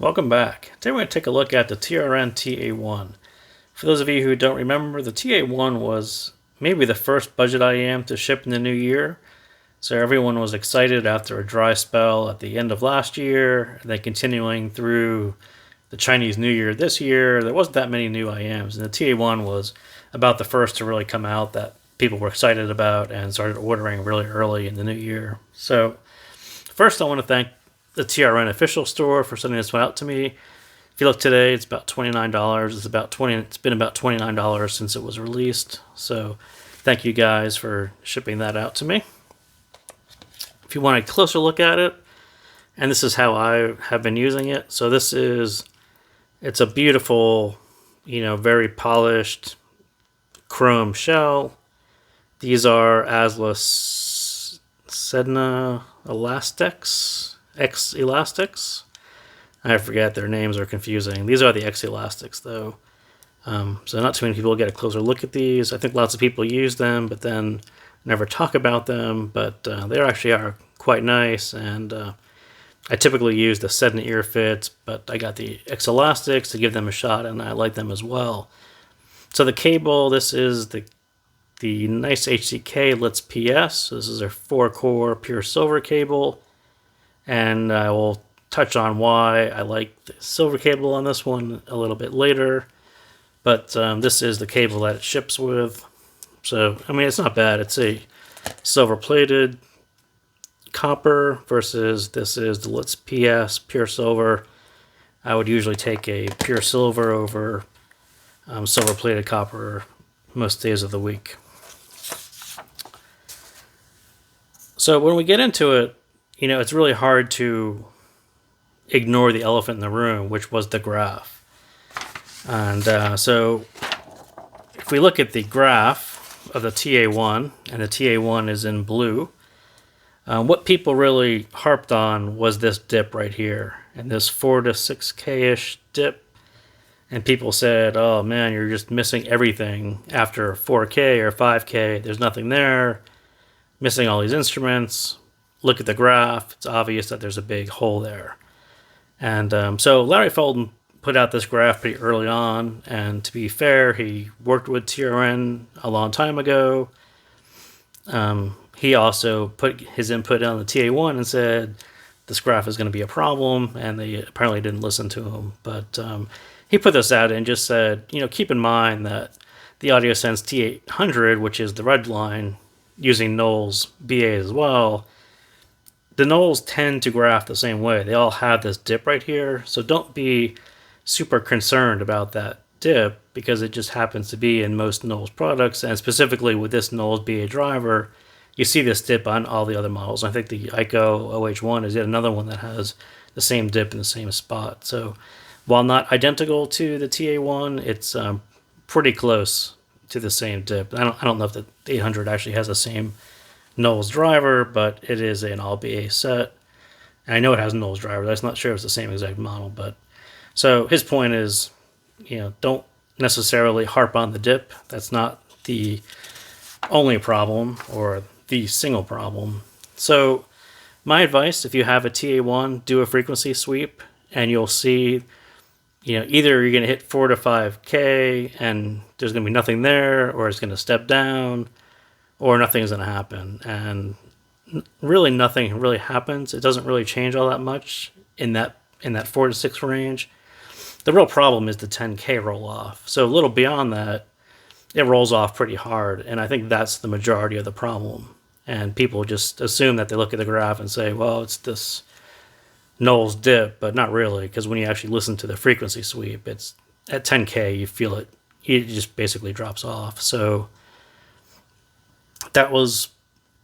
Welcome back. Today we're going to take a look at the TRN TA1. For those of you who don't remember, the TA1 was maybe the first budget IM to ship in the new year. So everyone was excited after a dry spell at the end of last year, and then continuing through the Chinese New Year this year. There wasn't that many new IMs, and the TA1 was about the first to really come out that people were excited about and started ordering really early in the new year. So first I want to thank the TRN official store for sending this one out to me. If you look today, it's about $29. It's been about $29 since it was released. So thank you guys for shipping that out to me. If you want a closer look at it, and this is how I have been using it. So it's a beautiful, very polished chrome shell. These are Asla Sedna X elastics. I forget, their names are confusing. These are the X elastics though. So not too many people get a closer look at these. I think lots of people use them, but then never talk about them. But they actually are quite nice, and I typically use the Sedna ear fits, but I got the X elastics to give them a shot, and I like them as well. So the cable, this is the nice HCK Litz PS. So this is their 4-core pure silver cable. And I will touch on why I like the silver cable on this one a little bit later. But this is the cable that it ships with. So, it's not bad. It's a silver-plated copper versus this is the Litz PS pure silver. I would usually take a pure silver over silver-plated copper most days of the week. So when we get into it, it's really hard to ignore the elephant in the room, which was the graph. And so if we look at the graph of the TA1, and the TA1 is in blue, what people really harped on was this dip right here, and this 4 to 6K-ish dip. And people said, oh man, you're just missing everything after 4K or 5K. There's nothing there. Missing all these instruments. Look at the graph. It's obvious that there's a big hole there. And so Larry Fulton put out this graph pretty early on. And to be fair, he worked with TRN a long time ago. He also put his input on the TA1 and said this graph is going to be a problem. And they apparently didn't listen to him. But he put this out and just said, keep in mind that the AudioSense T800, which is the red line, using Knowles BA as well, the Knowles tend to graph the same way. They all have this dip right here, so don't be super concerned about that dip because it just happens to be in most Knowles products, and specifically with this Knowles BA driver, you see this dip on all the other models. I think the ICO OH1 is yet another one that has the same dip in the same spot. So while not identical to the TA1, it's pretty close to the same dip. I don't know if the 800 actually has the same Knowles driver, but it is an all BA set. And I know it has a Knowles driver. That's not sure it's the same exact model. But so his point is, don't necessarily harp on the dip. That's not the only problem or the single problem. So my advice, if you have a TA1, do a frequency sweep, and you'll see, either you're going to hit 4 to 5K and there's going to be nothing there, or it's going to step down, or nothing's going to happen. And really nothing really happens. It doesn't really change all that much in that 4 to 6 range. The real problem is the 10K roll off. So a little beyond that, it rolls off pretty hard. And I think that's the majority of the problem. And people just assume that they look at the graph and say, well, it's this Knowles dip, but not really, because when you actually listen to the frequency sweep, it's at 10K, you feel it. It just basically drops off. So that was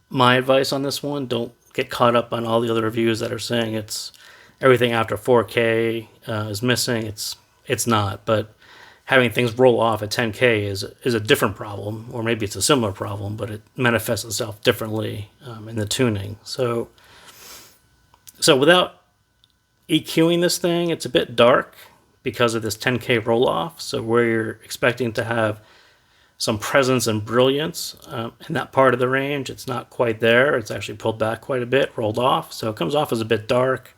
my advice on this one. Don't get caught up on all the other reviews that are saying it's everything after 4K is missing. It's not, but having things roll off at 10K is a different problem, or maybe it's a similar problem, but it manifests itself differently in the tuning. So without EQing this thing, it's a bit dark because of this 10K roll off. So where you're expecting to have some presence and brilliance in that part of the range, it's not quite there. It's actually pulled back quite a bit, rolled off. So it comes off as a bit dark.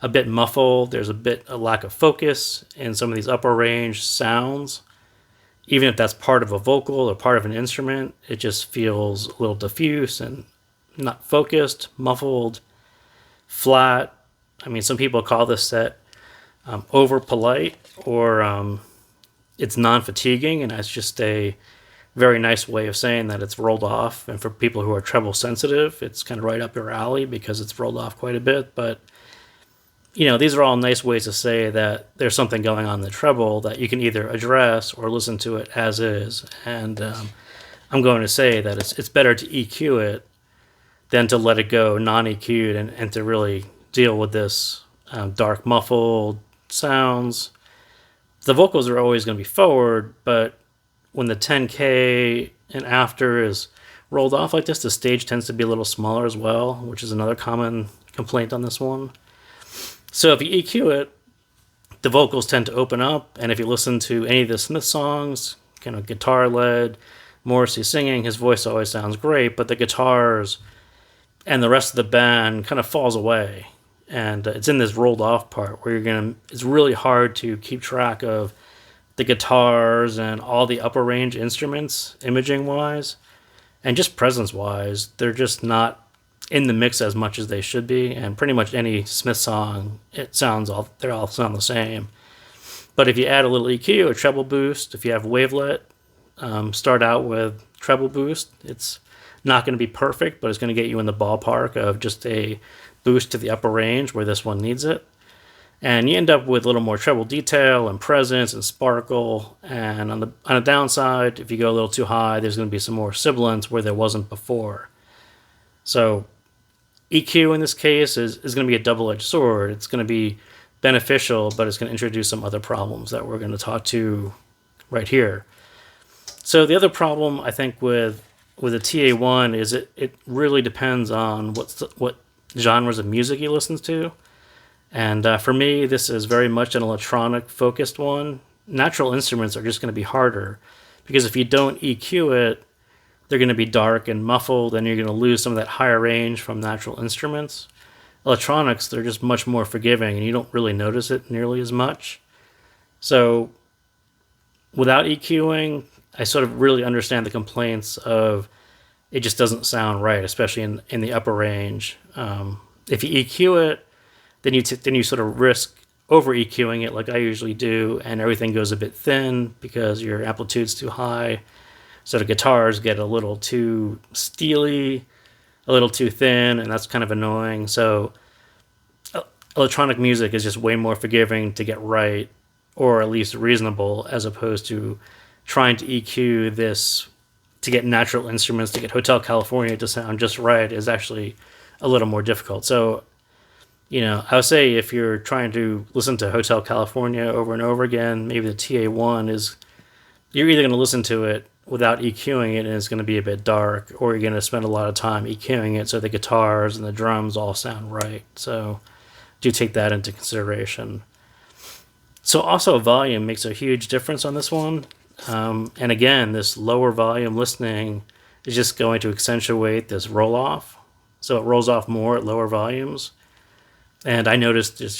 a bit muffled. There's a lack of focus in some of these upper range sounds. Even if that's part of a vocal or part of an instrument, it just feels a little diffuse and not focused, muffled, flat. I mean, some people call this set over polite, or it's non-fatiguing, and that's just a very nice way of saying that it's rolled off. And for people who are treble sensitive, it's kind of right up your alley because it's rolled off quite a bit. But these are all nice ways to say that there's something going on in the treble that you can either address or listen to it as is. And I'm going to say that it's better to EQ it than to let it go non-EQ'd and to really deal with this dark muffled sounds. The vocals are always going to be forward, but when the 10K and after is rolled off like this, the stage tends to be a little smaller as well, which is another common complaint on this one. So if you EQ it, the vocals tend to open up, and if you listen to any of the Smith songs, kind of guitar-led, Morrissey singing, his voice always sounds great, but the guitars and the rest of the band kind of falls away. And it's in this rolled off part where it's really hard to keep track of the guitars and all the upper range instruments, imaging wise, and just presence wise. They're just not in the mix as much as they should be. And pretty much any Smith song, they all sound the same. But if you add a little EQ, a treble boost, if you have wavelet, start out with treble boost. It's not going to be perfect, but it's going to get you in the ballpark of just a boost to the upper range where this one needs it. And you end up with a little more treble detail and presence and sparkle. And on the downside, if you go a little too high, there's going to be some more sibilance where there wasn't before. So EQ in this case is going to be a double-edged sword. It's going to be beneficial, but it's going to introduce some other problems that we're going to talk to right here. So the other problem I think with a TA1 is it really depends on what genres of music you listen to. And for me, this is very much an electronic-focused one. Natural instruments are just going to be harder because if you don't EQ it, they're going to be dark and muffled, and you're going to lose some of that higher range from natural instruments. Electronics, they're just much more forgiving, and you don't really notice it nearly as much. So without EQing, I sort of really understand the complaints of it just doesn't sound right, especially in the upper range. If you EQ it, then you sort of risk over EQing it like I usually do, and everything goes a bit thin because your amplitude's too high. So the guitars get a little too steely, a little too thin, and that's kind of annoying. So electronic music is just way more forgiving to get right, or at least reasonable, as opposed to trying to EQ this to get natural instruments, to get Hotel California to sound just right is actually a little more difficult. So, I would say if you're trying to listen to Hotel California over and over again, maybe the TA1 you're either going to listen to it without EQing it and it's going to be a bit dark, or you're going to spend a lot of time EQing it so the guitars and the drums all sound right. So do take that into consideration. So also volume makes a huge difference on this one. And again, this lower volume listening is just going to accentuate this roll off. So it rolls off more at lower volumes. And I noticed there's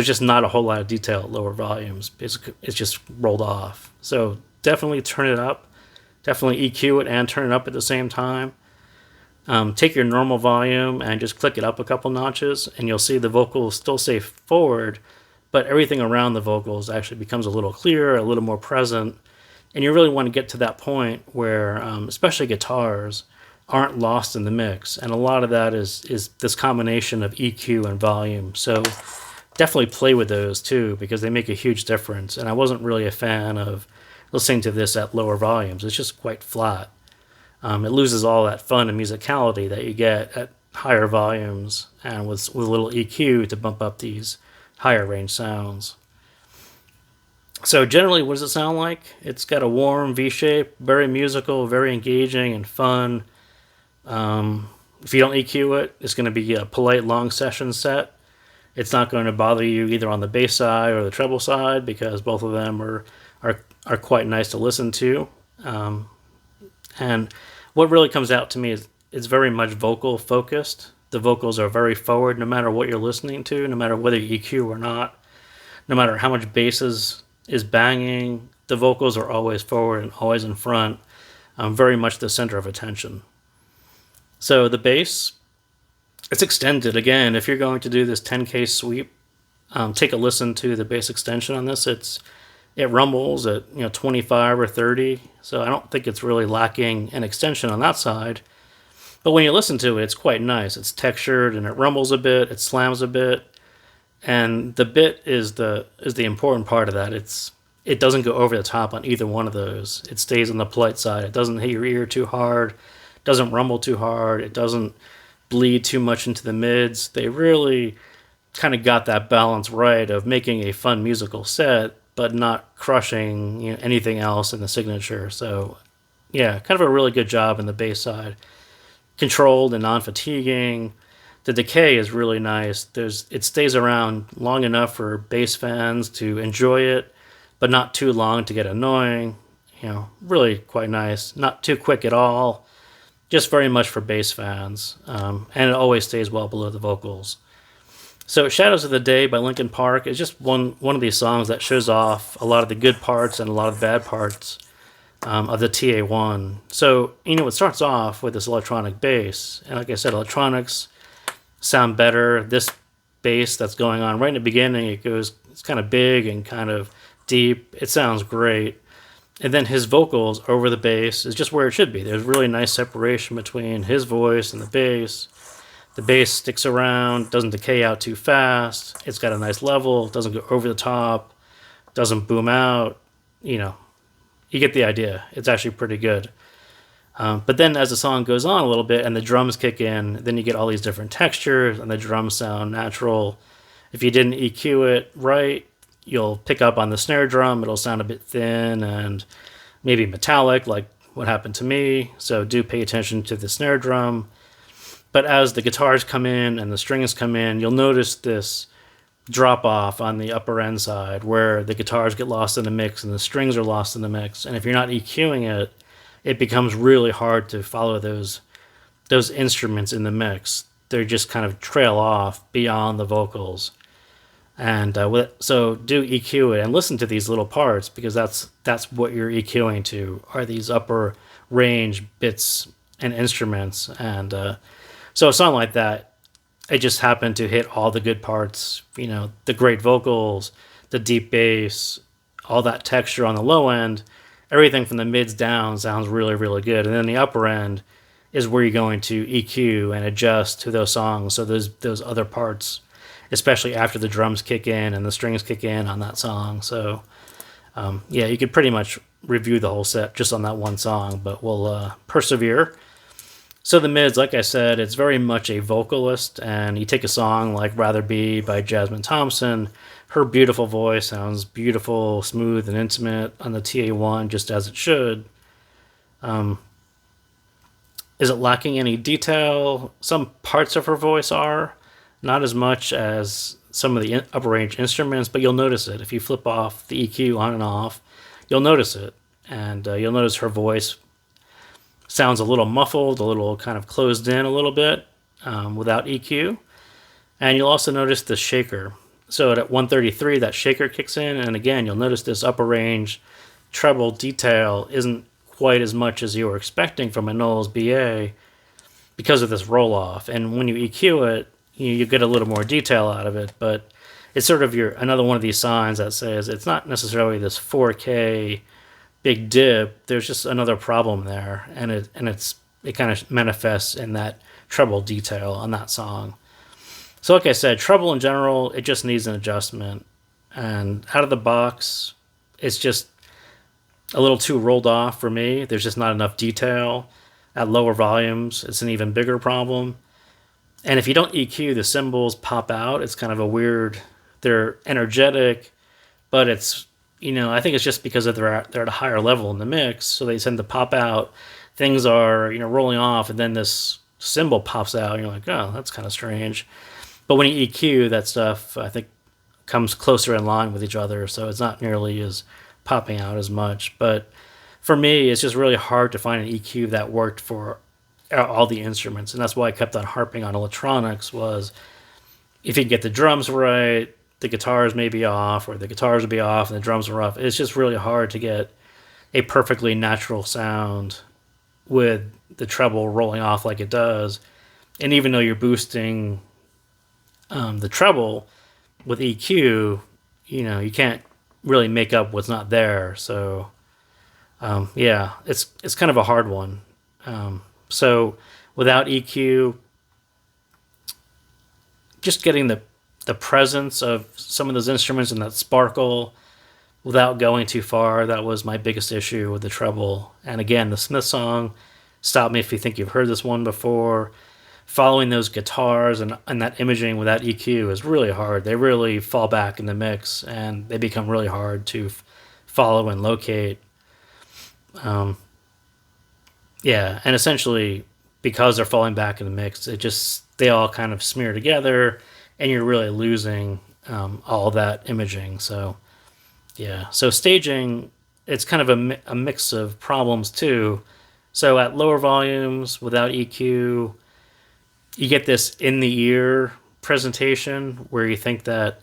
just not a whole lot of detail at lower volumes. It's just rolled off. So definitely turn it up. Definitely EQ it and turn it up at the same time. Take your normal volume and just click it up a couple notches, and you'll see the vocals still stay forward, but everything around the vocals actually becomes a little clearer, a little more present. And you really want to get to that point where, especially guitars, aren't lost in the mix. And a lot of that is this combination of EQ and volume. So definitely play with those too, because they make a huge difference. And I wasn't really a fan of listening to this at lower volumes. It's just quite flat. It loses all that fun and musicality that you get at higher volumes and with a little EQ to bump up these higher range sounds. So generally, what does it sound like? It's got a warm V shape, very musical, very engaging and fun. If you don't EQ it, it's going to be a polite long session set. It's not going to bother you either on the bass side or the treble side, because both of them are quite nice to listen to. And what really comes out to me is it's very much vocal focused. The vocals are very forward no matter what you're listening to, no matter whether you EQ or not, no matter how much bass is banging. The vocals are always forward and always in front, very much the center of attention. So the bass, it's extended. Again, if you're going to do this 10K sweep, take a listen to the bass extension on this. It rumbles at 25 or 30, so I don't think it's really lacking an extension on that side. But when you listen to it, it's quite nice. It's textured and it rumbles a bit, it slams a bit, and the bit is the important part of that. It doesn't go over the top on either one of those. It stays on the polite side. It doesn't hit your ear too hard, doesn't rumble too hard, it doesn't bleed too much into the mids. They really kind of got that balance right of making a fun musical set, but not crushing anything else in the signature. So yeah, kind of a really good job in the bass side. Controlled and non-fatiguing. The decay is really nice. It stays around long enough for bass fans to enjoy it, but not too long to get annoying. Really quite nice. Not too quick at all. Just very much for bass fans. And it always stays well below the vocals. So Shadows of the Day by Linkin Park is just one of these songs that shows off a lot of the good parts and a lot of the bad parts of the TA1. So, it starts off with this electronic bass. And like I said, electronics sound better. This bass that's going on right in the beginning, it's kind of big and kind of deep. It sounds great. And then his vocals over the bass is just where it should be. There's really nice separation between his voice and the bass. The bass sticks around, doesn't decay out too fast. It's got a nice level, doesn't go over the top, doesn't boom out. You get the idea. It's actually pretty good. But then as the song goes on a little bit and the drums kick in, then you get all these different textures and the drums sound natural. If you didn't EQ it right, you'll pick up on the snare drum. It'll sound a bit thin and maybe metallic, like what happened to me. So do pay attention to the snare drum. But as the guitars come in and the strings come in, you'll notice this drop off on the upper end side where the guitars get lost in the mix and the strings are lost in the mix. And if you're not EQing it, it becomes really hard to follow those instruments in the mix. They just kind of trail off beyond the vocals. And so do EQ it and listen to these little parts, because that's what you're EQing to, are these upper range bits and instruments. And so a song like that, it just happened to hit all the good parts, the great vocals, the deep bass, all that texture on the low end. Everything from the mids down sounds really, really good. And then the upper end is where you're going to EQ and adjust to those songs. So those other parts, especially after the drums kick in and the strings kick in on that song. So you could pretty much review the whole set just on that one song, but we'll persevere. So the mids, like I said, it's very much a vocalist, and you take a song like Rather Be by Jasmine Thompson. Her beautiful voice sounds beautiful, smooth, and intimate on the TA1, just as it should. Is it lacking any detail? Some parts of her voice are. Not as much as some of the upper range instruments, but you'll notice it. If you flip off the EQ on and off, you'll notice it. And you'll notice her voice sounds a little muffled, a little kind of closed in a little bit without EQ. And you'll also notice the shaker. So at 133, that shaker kicks in, and again, you'll notice this upper range treble detail isn't quite as much as you were expecting from a Knowles BA because of this roll-off. And when you EQ it, you get a little more detail out of it, but it's sort of another one of these signs that says it's not necessarily this 4K big dip. There's just another problem there, and it kind of manifests in that treble detail on that song. So like I said, treble in general, it just needs an adjustment, and out of the box, it's just a little too rolled off for me. There's just not enough detail. At lower volumes, it's an even bigger problem. And if you don't EQ, the cymbals pop out. It's kind of a weird, they're energetic, but it's, I think it's just because they're at a higher level in the mix, so they tend to pop out. Things are, rolling off, and then this cymbal pops out, and you're like, oh, that's kind of strange. But when you EQ, that stuff, I think, comes closer in line with each other, so it's not nearly as popping out as much. But for me, it's just really hard to find an EQ that worked for all the instruments, and that's why I kept on harping on electronics. Was if you get the drums right, the guitars may be off, or the guitars will be off and the drums are off. It's just really hard to get a perfectly natural sound with the treble rolling off like it does. And even though you're boosting the treble with EQ, you can't really make up what's not there. So yeah, it's kind of a hard one. So without EQ, just getting the presence of some of those instruments and that sparkle without going too far, that was my biggest issue with the treble. And again, the Smith song, stop me if you think you've heard this one before. Following those guitars and that imaging without EQ is really hard. They really fall back in the mix, and they become really hard to follow and locate. Yeah, and essentially, because they're falling back in the mix, they all kind of smear together, and you're really losing all that imaging. So yeah, so staging, it's kind of a mix of problems too. So at lower volumes without EQ, you get this in the ear presentation where you think that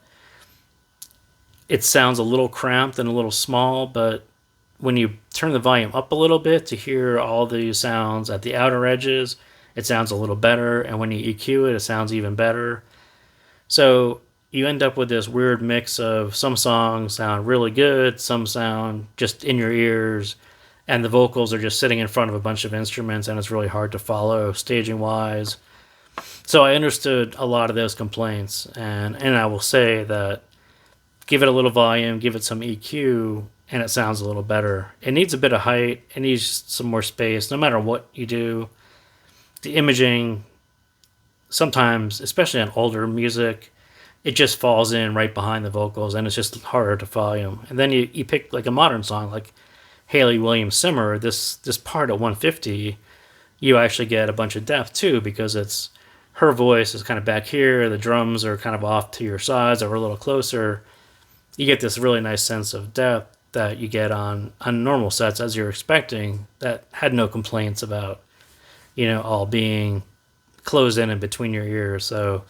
it sounds a little cramped and a little small, but when you turn the volume up a little bit to hear all the sounds at the outer edges, it sounds a little better, and when you EQ it, it sounds even better. So you end up with this weird mix of some songs sound really good, some sound just in your ears, and the vocals are just sitting in front of a bunch of instruments, and it's really hard to follow staging wise. So I understood a lot of those complaints, and I will say that give it a little volume, give it some EQ, and it sounds a little better. It needs a bit of height, it needs some more space, no matter what you do. The imaging, sometimes, especially on older music, it just falls in right behind the vocals, and it's just harder to follow. And then you pick like a modern song like Haley Williams Simmer, this part at 150, you actually get a bunch of depth too, because it's her voice is kind of back here, the drums are kind of off to your sides or a little closer. You get this really nice sense of depth that you get on normal sets as you're expecting, that had no complaints about, all being closed in between your ears. So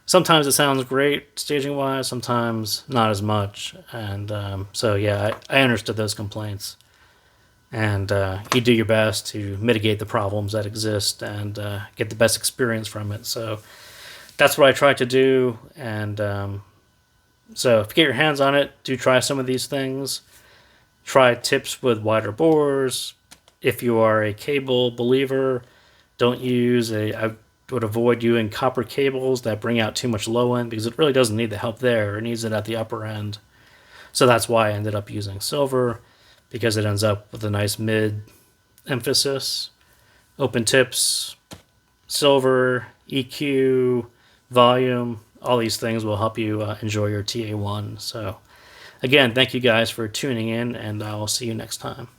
sometimes it sounds great staging wise, sometimes not as much. And so yeah, I understood those complaints. And you do your best to mitigate the problems that exist and get the best experience from it. So that's what I try to do. And so if you get your hands on it, do try some of these things. Try tips with wider bores. If you are a cable believer, don't use I would avoid using copper cables that bring out too much low end, because it really doesn't need the help there. It needs it at the upper end. So that's why I ended up using silver, because it ends up with a nice mid emphasis. Open tips, silver, EQ, volume, all these things will help you enjoy your TA1. So again, thank you guys for tuning in, and I'll see you next time.